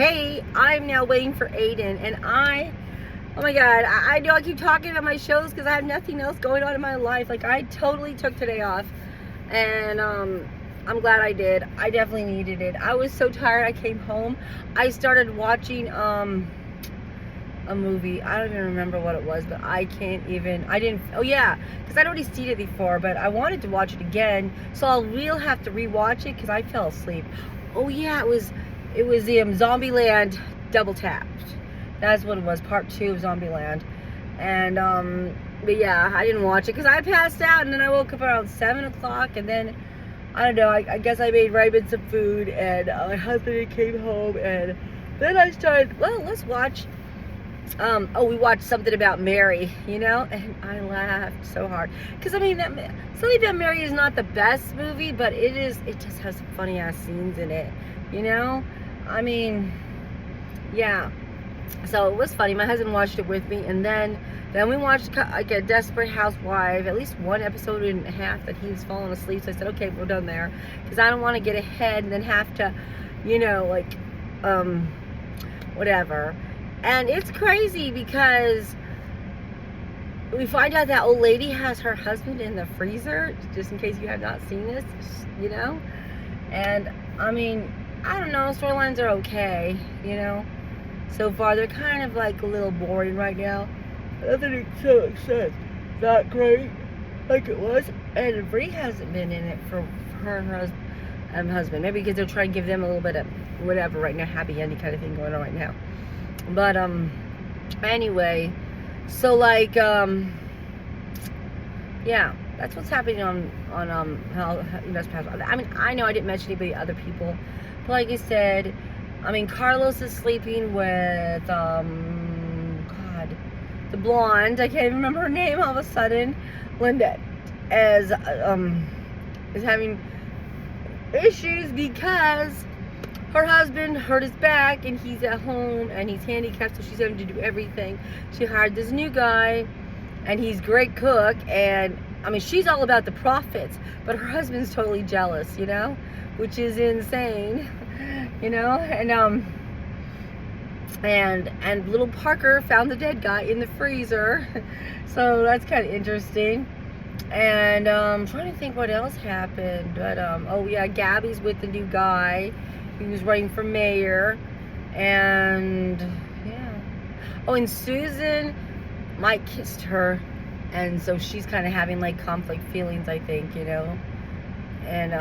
Hey, I'm now waiting for Aiden, and oh my God, I know I keep talking about my shows because I have nothing else going on in my life. Like, I totally took today off, and I'm glad I did. I definitely needed it. I was so tired. I came home. I started watching a movie. I don't even remember what it was, but I didn't. Oh yeah, because I'd already seen it before, but I wanted to watch it again, so I'll have to rewatch it because I fell asleep. Oh yeah, it was the Zombieland Double Tapped. That's what it was, part 2 of Zombieland. And but yeah, I didn't watch it because I passed out, and then I woke up around 7 o'clock, and then I don't know. I guess I made Raymond some food, and my husband came home, and then I started. Well, let's watch. We watched Something About Mary, and I laughed so hard because Something About Mary is not the best movie, but it just has some funny ass scenes in it, I mean, yeah. So it was funny. My husband watched it with me, and then we watched like a Desperate Housewife, at least one episode and a half that he was falling asleep. So I said, okay, we're done there, because I don't want to get ahead and then have to, whatever. And it's crazy because we find out that old lady has her husband in the freezer, just in case you have not seen this, And I mean, I don't know, storylines are okay, So far, they're kind of like a little boring right now. Nothing so exciting, not great like it was. And Bree hasn't been in it for her and her husband. Maybe because they're trying to give them a little bit of whatever right now, happy ending kind of thing going on right now. But anyway, so like yeah, that's what's happening on how I mean, I know I didn't mention anybody other people, but like I said, I mean, Carlos is sleeping with God, the blonde. I can't even remember her name all of a sudden. Linda is having issues because her husband hurt his back, and he's at home, and he's handicapped, so she's having to do everything. She hired this new guy, and he's a great cook, and I mean, she's all about the profits, but her husband's totally jealous, which is insane, and little Parker found the dead guy in the freezer, so that's kind of interesting. And I'm trying to think what else happened, but oh yeah, Gabby's with the new guy. He was running for mayor, and yeah. Oh, and Susan, Mike kissed her, and so she's kind of having like conflict feelings, I think, And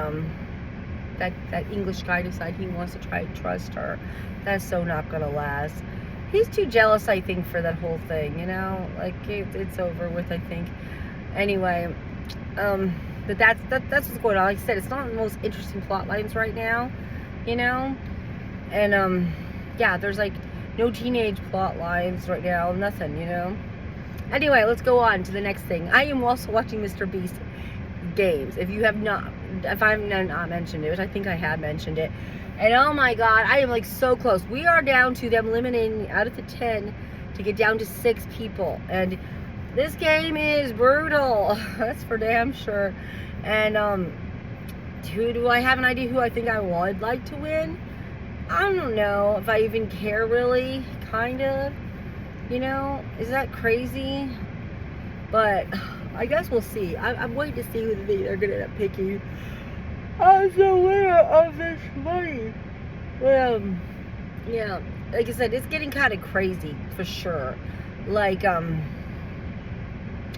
that English guy decided he wants to try to trust her. That's so not gonna last. He's too jealous, I think, for that whole thing, Like it's over with, I think. Anyway, but that's what's going on. Like I said, it's not the most interesting plot lines right now. And yeah, there's like no teenage plot lines right now, nothing, Anyway, let's go on to the next thing. I am also watching Mr. Beast games. If I have not mentioned it, which I think I have mentioned it. And oh my God, I am like so close. We are down to them eliminating out of the 10 to get down to 6 people. And this game is brutal. That's for damn sure. And do I have an idea who I think I would like to win? I don't know if I even care, really. Kind of. Is that crazy? But I guess we'll see. I'm waiting to see who they're going to end up picking as the winner of this money. Well, yeah. Like I said, it's getting kind of crazy, for sure. Like,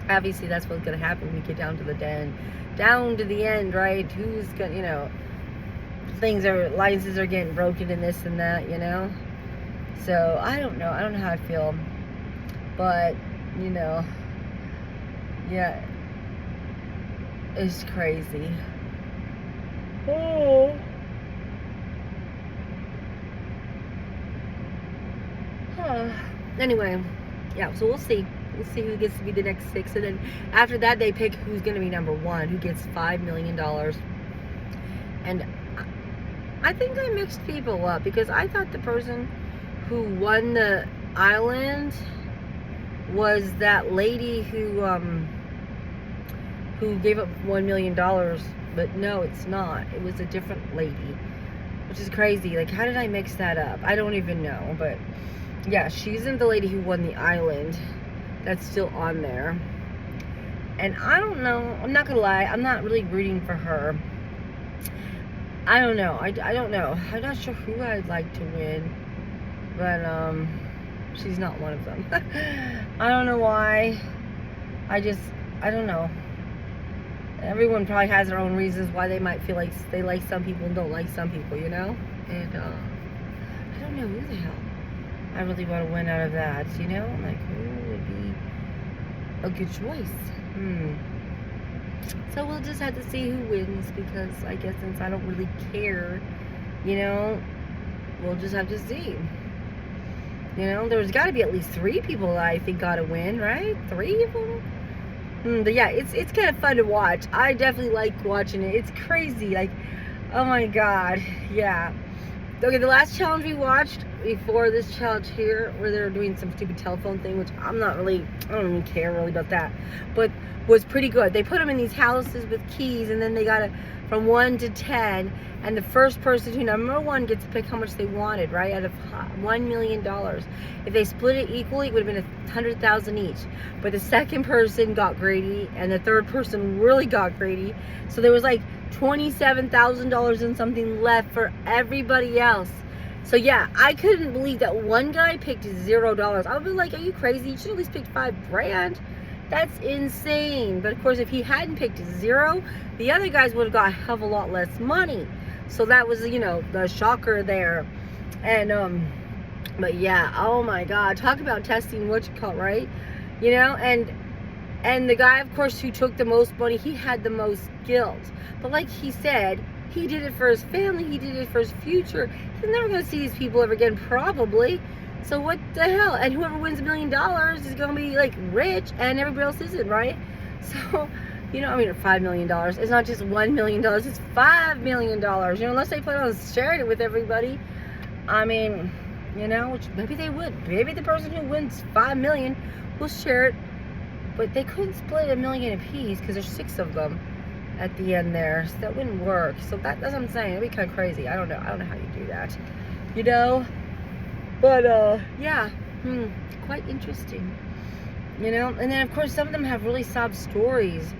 obviously that's what's going to happen when we get down to the end, right? Who's gonna, alliances are getting broken and this and that, So I don't know how I feel, but yeah, it's crazy. Oh. Anyway, yeah, so we'll see. We'll see who gets to be the next 6, and then after that they pick who's going to be number 1, who gets $5 million. And I think I mixed people up, because I thought the person who won the island was that lady who gave up $1 million, but no, it's not. It was a different lady. which is crazy. Like, how did I mix that up? I don't even know. But yeah, she isn't the lady who won the island. That's still on there. And I don't know. I'm not gonna lie. I'm not really rooting for her. I don't know. I don't know. I'm not sure who I'd like to win. But she's not one of them. I don't know why. I don't know. Everyone probably has their own reasons why they might feel like they like some people and don't like some people, you know? And I don't know who the hell I really want to win out of that, you know? I'm like, who would be a good choice? So we'll just have to see who wins, because I guess since I don't really care, you know, we'll just have to see. You know, there's got to be at least 3 people that I think got to win, right? 3 of them? But yeah, it's kind of fun to watch. I definitely like watching it. It's crazy. Like, oh my God. Yeah. Okay, the last challenge we watched before this challenge here, where they're doing some stupid telephone thing, which I don't even care really about that, but was pretty good. They put them in these houses with keys, and then they got to from 1 to 10, and the first person who number 1 gets to pick how much they wanted, right, out of $1 million. If they split it equally, it would have been $100,000 each. But the second person got greedy, and the third person really got greedy. So there was like $27,000 and something left for everybody else. So yeah, I couldn't believe that one guy picked $0. I would be like, are you crazy? You should at least pick 5 grand. That's insane. But of course, if he hadn't picked 0, the other guys would have got a hell of a lot less money. So that was, you know, the shocker there. And but yeah, oh my God, talk about testing what you call, right? You know, and the guy, of course, who took the most money, he had the most guilt. But like he said, he did it for his family, he did it for his future. He's never going to see these people ever again, probably. So what the hell? And whoever wins $1 million is going to be like rich, and everybody else isn't, right? So, you know, I mean, $5 million. It's not just $1 million, it's $5 million. You know, unless they plan on sharing it with everybody. I mean, you know, which maybe they would. Maybe the person who wins $5 million will share it. But they couldn't split $1 million apiece because there's 6 of them at the end there. So that wouldn't work. So that's what I'm saying. It'd be kind of crazy. I don't know how you do that. You know? But, yeah. Quite interesting. You know? And then, of course, some of them have really sob stories.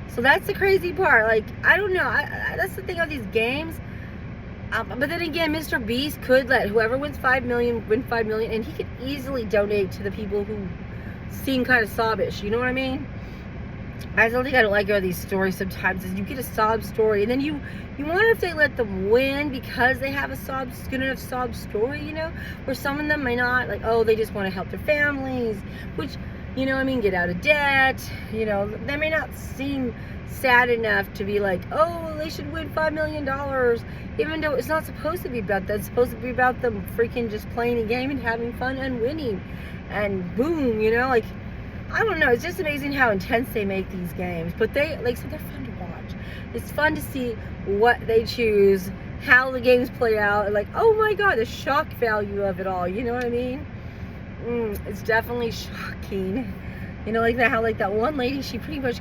So that's the crazy part. Like, I don't know. That's the thing about these games. But then again, Mr. Beast could let whoever wins $5 million win $5 million. And he could easily donate to the people who seem kind of sobbish. You know what I mean? I don't think I don't like all these stories sometimes is you get a sob story and then you wonder if they let them win because they have a good enough sob story, you know, or some of them may not, like, oh, they just want to help their families, which, you know, I mean, get out of debt, you know, they may not seem sad enough to be like, oh, they should win $5 million, even though it's not supposed to be about that. It's supposed to be about them freaking just playing a game and having fun and winning, and boom, you know, like, I don't know, it's just amazing how intense they make these games, but they, like, so they're fun to watch. It's fun to see what they choose, how the games play out, and like, oh my God, the shock value of it all, you know what I mean? It's definitely shocking. You know, like that, how like that one lady, she pretty much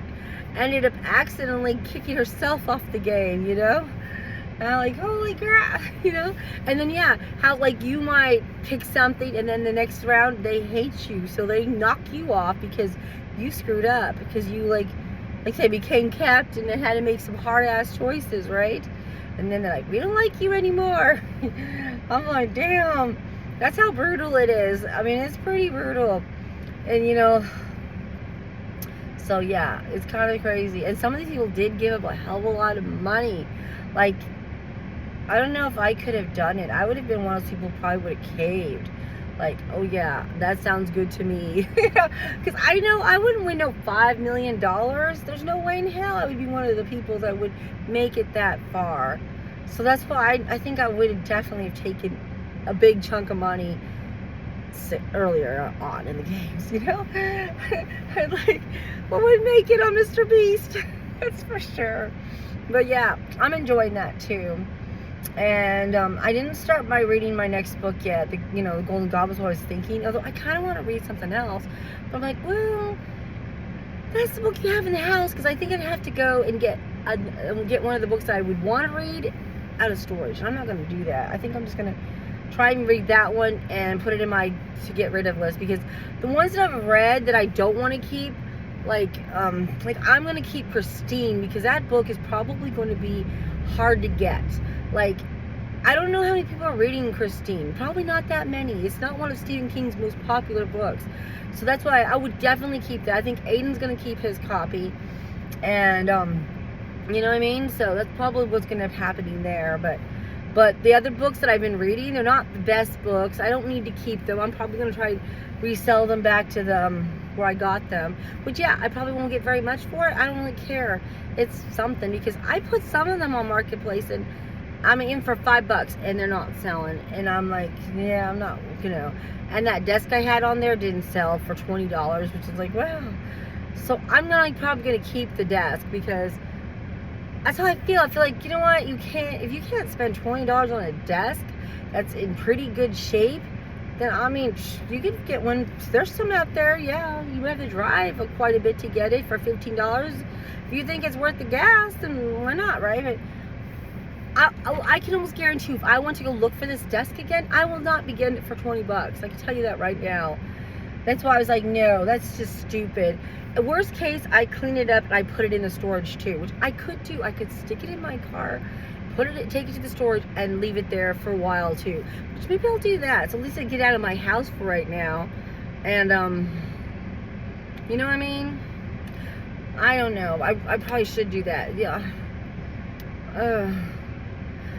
ended up accidentally kicking herself off the game, you know? And I'm like, holy crap, you know? And then, yeah, how, like, you might pick something and then the next round they hate you. So they knock you off because you screwed up. Because you, like say, became captain and had to make some hard-ass choices, right? And then they're like, we don't like you anymore. I'm like, damn. That's how brutal it is. I mean, it's pretty brutal. And, you know, so, yeah, it's kind of crazy. And some of these people did give up a hell of a lot of money. Like, I don't know if I could have done it. I would have been one of those people who probably would have caved. Like, oh yeah, that sounds good to me. Because I know I wouldn't win no $5 million. There's no way in hell I would be one of the people that would make it that far. So that's why I think I would have definitely have taken a big chunk of money earlier on in the games, you know? I'd like, well, would make it on Mr. Beast. That's for sure. But yeah, I'm enjoying that too. And I didn't start reading my next book yet. The Golden Goblet was what I was thinking. Although I kind of want to read something else. But I'm like, well, that's the book you have in the house. Because I think I'd have to go and get one of the books that I would want to read out of storage. I'm not going to do that. I think I'm just going to try and read that one and put it in my to get rid of list, because the ones that I've read that I don't want to keep, like I'm going to keep Christine, because that book is probably going to be hard to get. Like, I don't know how many people are reading Christine. Probably not that many. It's not one of Stephen King's most popular books. So that's why I would definitely keep that. I think Aiden's going to keep his copy. And, you know what I mean? So that's probably what's going to be happening there. But the other books that I've been reading, they're not the best books. I don't need to keep them. I'm probably going to try to resell them back to them where I got them. Which, yeah, I probably won't get very much for it. I don't really care. It's something, because I put some of them on Marketplace, and I'm in for $5 and they're not selling. And I'm like, yeah, I'm not, you know. And that desk I had on there didn't sell for $20, which is like, wow. So I'm not probably going to keep the desk, because that's how I feel. I feel like, you know what, if you can't spend $20 on a desk that's in pretty good shape, then I mean, you can get one. There's some out there, yeah. You have to drive quite a bit to get it for $15. If you think it's worth the gas, then why not, right? But I can almost guarantee you, if I want to go look for this desk again, I will not be getting it for $20. I can tell you that right now. That's why I was like, no, that's just stupid. Worst case, I clean it up and I put it in the storage too, which I could do. I could stick it in my car, take it to the storage, and leave it there for a while too. Which maybe I'll do that. So at least I get out of my house for right now. And you know what I mean? I don't know. I probably should do that. Yeah.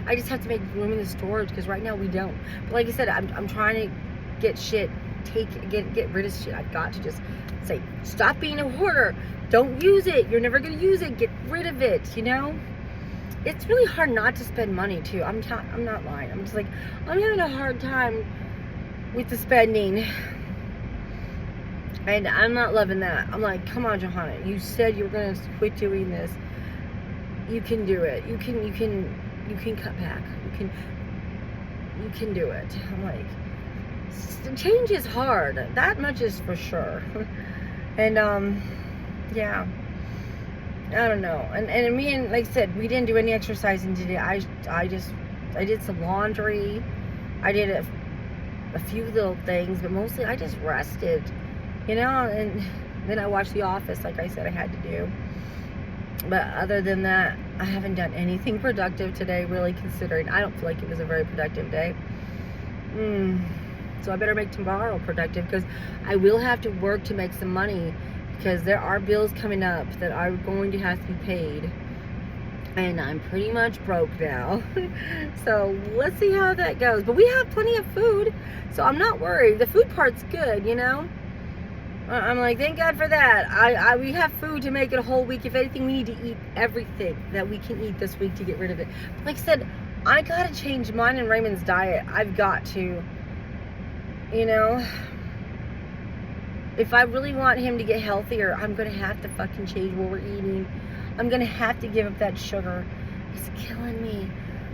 I just have to make room in the storage, because right now we don't. But like I said, I'm trying to get shit, get rid of shit. I've got to just say, stop being a hoarder. Don't use it. You're never gonna use it. Get rid of it. You know, it's really hard not to spend money too. I'm not lying. I'm just like, I'm having a hard time with the spending, and I'm not loving that. I'm like, come on, Johanna. You said you were gonna quit doing this. You can do it. You can cut back. You can do it. I'm like, change is hard. That much is for sure. And yeah, I don't know. And me, and like I said, we didn't do any exercising today. I did some laundry. I did a few little things, but mostly I just rested, you know. And then I watched The Office, like I said I had to do. But other than that, I haven't done anything productive today, really, considering I don't feel like it was a very productive day. So I better make tomorrow productive, because I will have to work to make some money, because there are bills coming up that are going to have to be paid. And I'm pretty much broke now. So let's see how that goes. But we have plenty of food, so I'm not worried. The food part's good, you know. I'm like, thank God for that. We have food to make it a whole week. If anything, we need to eat everything that we can eat this week to get rid of it. Like I said, I gotta change mine and Raymond's diet. I've got to, you know. If I really want him to get healthier, I'm gonna have to fucking change what we're eating. I'm gonna have to give up that sugar. It's killing me.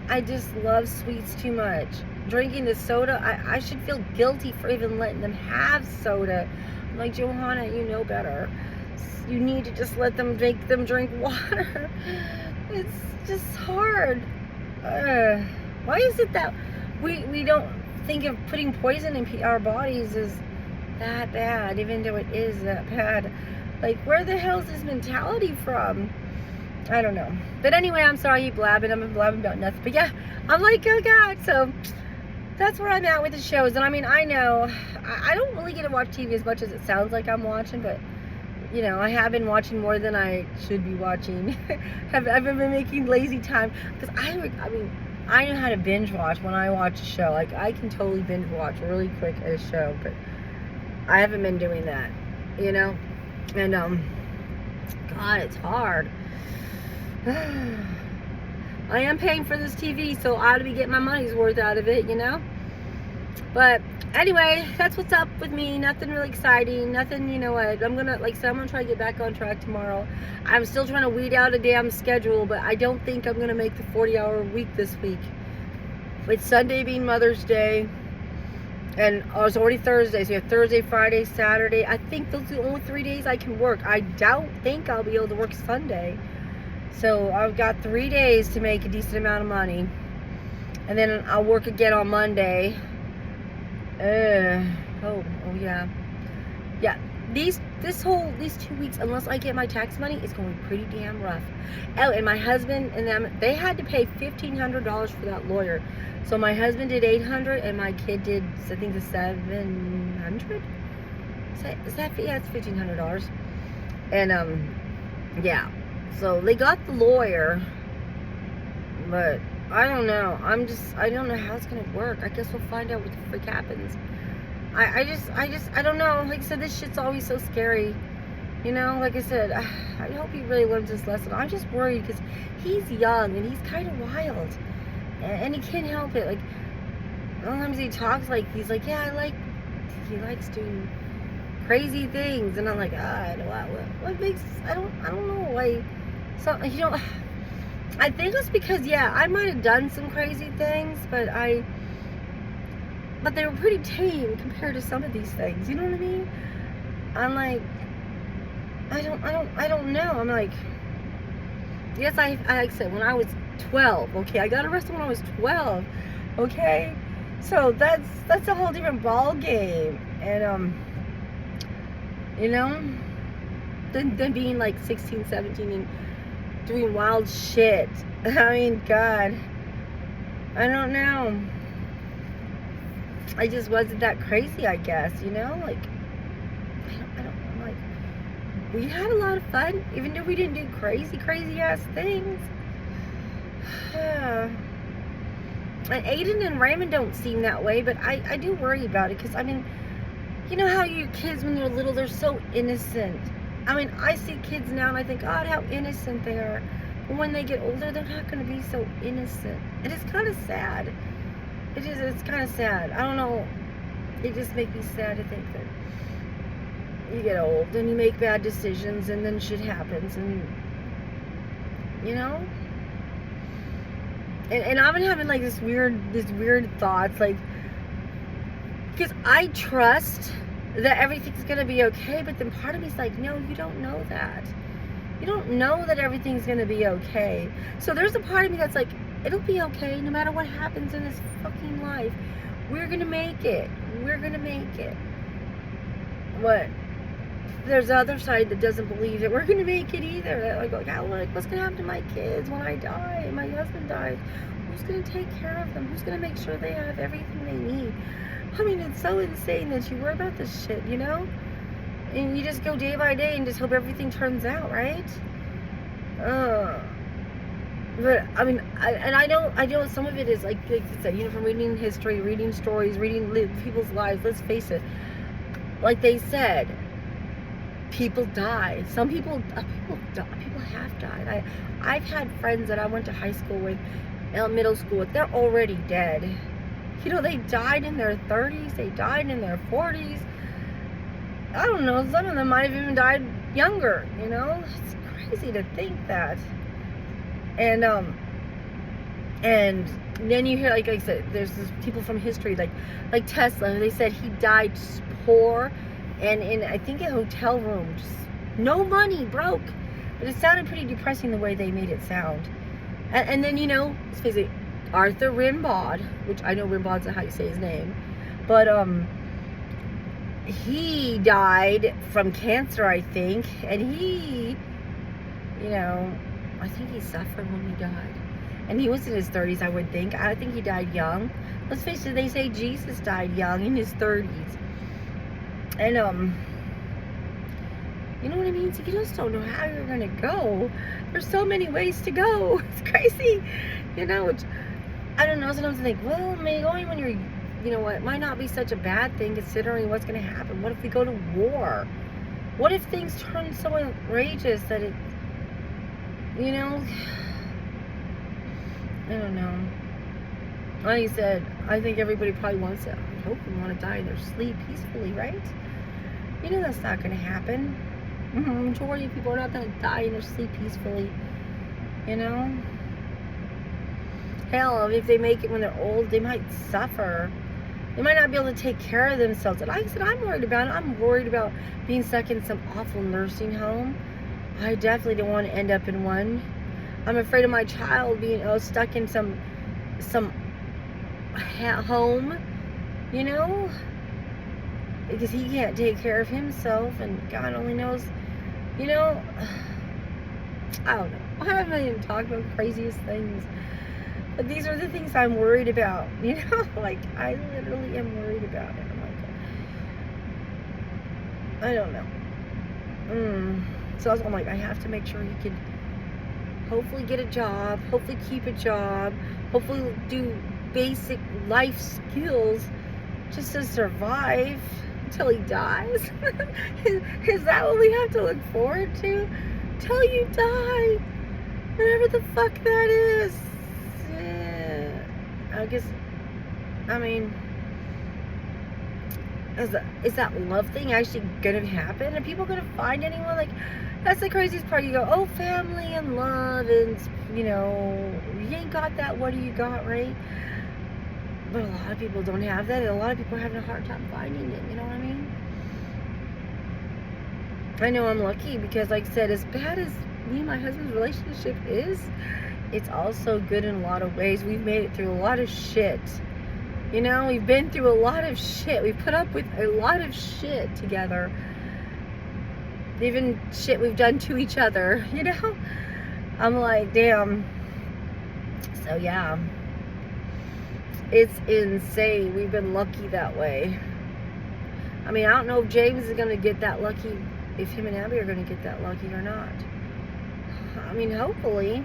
I just love sweets too much. Drinking the soda, I should feel guilty for even letting them have soda. I'm like, Johanna, you know better. You need to just let them drink water. It's just hard. Why is it that we don't think of putting poison in our bodies is that bad, even though it is that bad? Like, where the hell is this mentality from? I don't know. But anyway, I'm sorry I keep blabbing. I'm blabbing about nothing. But yeah, I'm like, oh God. So that's where I'm at with the shows. And I mean, I know I don't really get to watch TV as much as it sounds like I'm watching, but you know, I have been watching more than I should be watching. I've been making lazy time, because I mean, I know how to binge watch when I watch a show. Like, I can totally binge watch really quick at a show, but I haven't been doing that, you know. And God, it's hard. I am paying for this TV, so I ought to be getting my money's worth out of it, you know. But anyway, that's what's up with me. Nothing really exciting. Nothing, you know what. I'm gonna try to get back on track tomorrow. I'm still trying to weed out a damn schedule, but I don't think I'm gonna make the 40-hour week this week. With Sunday being Mother's Day, and it's already Thursday, so you have Thursday, Friday, Saturday. I think those are the only 3 days I can work. I don't think I'll be able to work Sunday. So I've got 3 days to make a decent amount of money. And then I'll work again on Monday. Oh yeah. Yeah, these 2 weeks, unless I get my tax money, it's going to be pretty damn rough. Oh, and my husband and them, they had to pay $1,500 for that lawyer. So my husband did $800, and my kid did, I think, the $700. Yeah, it's $1,500. And yeah. So they got the lawyer, but I don't know. I don't know how it's gonna work. I guess we'll find out what the freak happens. I don't know. Like I said, this shit's always so scary. You know, like I said, I hope he really learns this lesson. I'm just worried because he's young and he's kind of wild, and he can't help it. Like, sometimes he talks like he's like, yeah, he likes doing crazy things, and I'm like, what makes, I don't know why. So, you know, I think it's because, yeah, I might have done some crazy things, but they were pretty tame compared to some of these things. You know what I mean? I'm like, I don't know. I'm like, yes, like I said, when I was 12, okay, I got arrested when I was 12, okay, so that's a whole different ball game, and you know, than being like 16, 17 and doing wild shit. I mean, God, I don't know. I just wasn't that crazy, I guess, you know? Like, I'm like, we had a lot of fun, even though we didn't do crazy ass things. And Aiden and Raymond don't seem that way, but I do worry about it, because, I mean, you know how your kids, when they're little, they're so innocent. I mean, I see kids now and I think, God, how innocent they are. But when they get older, they're not going to be so innocent. It is kind of sad. It's kind of sad. I don't know. It just makes me sad to think that you get old and you make bad decisions and then shit happens, and, you know? And I've been having like this weird thoughts, like, because I trust that everything's going to be okay, but then part of me's like, no, you don't know that. You don't know that everything's going to be okay. So there's a part of me that's like, it'll be okay no matter what happens in this fucking life. We're going to make it. We're going to make it. But there's the other side that doesn't believe that we're going to make it either. Like, what's going to happen to my kids when I die and my husband dies? Who's going to take care of them? Who's going to make sure they have everything they need? I mean, it's so insane that you worry about this shit, you know? And you just go day by day and just hope everything turns out, right? But, I mean, I know some of it is, like I said, you know, from reading history, reading stories, reading people's lives, let's face it. Like they said, people die. Some people have died. I've had friends that I went to high school with, middle school with, they're already dead. You know, they died in their 30s, they died in their 40s. I don't know, some of them might have even died younger, you know? It's crazy to think that. And then you hear, like I said, there's this people from history, like Tesla, they said he died poor and in, I think, a hotel room, just no money, broke. But it sounded pretty depressing the way they made it sound. And then, you know, let's face it, Arthur Rimbaud, which I know Rimbaud's not how you say his name, but he died from cancer, I think, and he, you know, I think he suffered when he died, and he was in his 30s, I would think. I think he died young. Let's face it, they say Jesus died young, in his 30s, and you know what I mean? So you just don't know how you're gonna go. There's so many ways to go. It's crazy, you know. Which, I don't know, sometimes I think, well, maybe going when you're, you know what, it might not be such a bad thing considering what's going to happen. What if we go to war? What if things turn so outrageous that it, you know, I don't know. Like I said, I think everybody probably wants to, I hope they want to die in their sleep peacefully, right? You know that's not going to happen. Majority of people are not going to die in their sleep peacefully, you know? Hell, if they make it when they're old, they might suffer. They might not be able to take care of themselves. And like I said, I'm worried about it. I'm worried about being stuck in some awful nursing home. I definitely don't want to end up in one. I'm afraid of my child being stuck in some home, you know, because he can't take care of himself, and God only knows, you know, I don't know. I haven't even talked about craziest things, but these are the things I'm worried about, you know, like, I literally am worried about it. I'm like, I don't know. So I'm like, I have to make sure he can hopefully get a job, hopefully keep a job, hopefully do basic life skills just to survive until he dies. Is that what we have to look forward to? Till you die, whatever the fuck that is. Yeah. I guess, I mean, is that love thing actually gonna happen? Are people gonna find anyone? Like, that's the craziest part. You go, oh, family and love, and, you know, you ain't got that, what do you got, right? But a lot of people don't have that, and a lot of people are having a hard time finding it, you know what I mean? I know I'm lucky because, like I said, as bad as me and my husband's relationship is, it's also good in a lot of ways. We've made it through a lot of shit. You know, we've been through a lot of shit. We've put up with a lot of shit together. Even shit we've done to each other, you know? I'm like, damn. So, yeah. It's insane. We've been lucky that way. I mean, I don't know if James is going to get that lucky, if him and Abby are going to get that lucky or not. I mean, hopefully.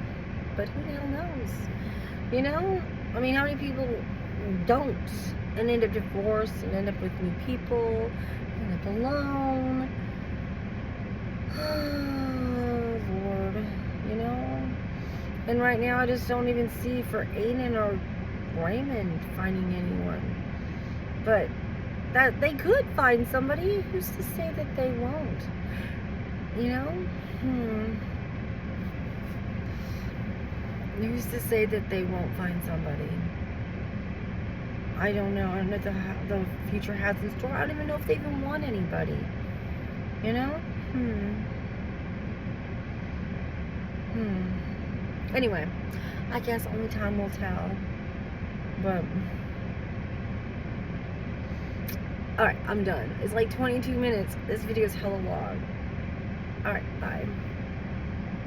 But who the hell knows? You know? I mean, how many people don't and end up divorced and end up with new people, end up alone? Oh, Lord. You know? And right now, I just don't even see for Aiden or Raymond finding anyone. But that they could find somebody. Who's to say that they won't? You know? Who's to say that they won't find somebody? I don't know. I don't know what the future has in store. I don't even know if they even want anybody. You know? Anyway, I guess only time will tell. But alright, I'm done. It's like 22 minutes. This video is hella long. Alright, bye.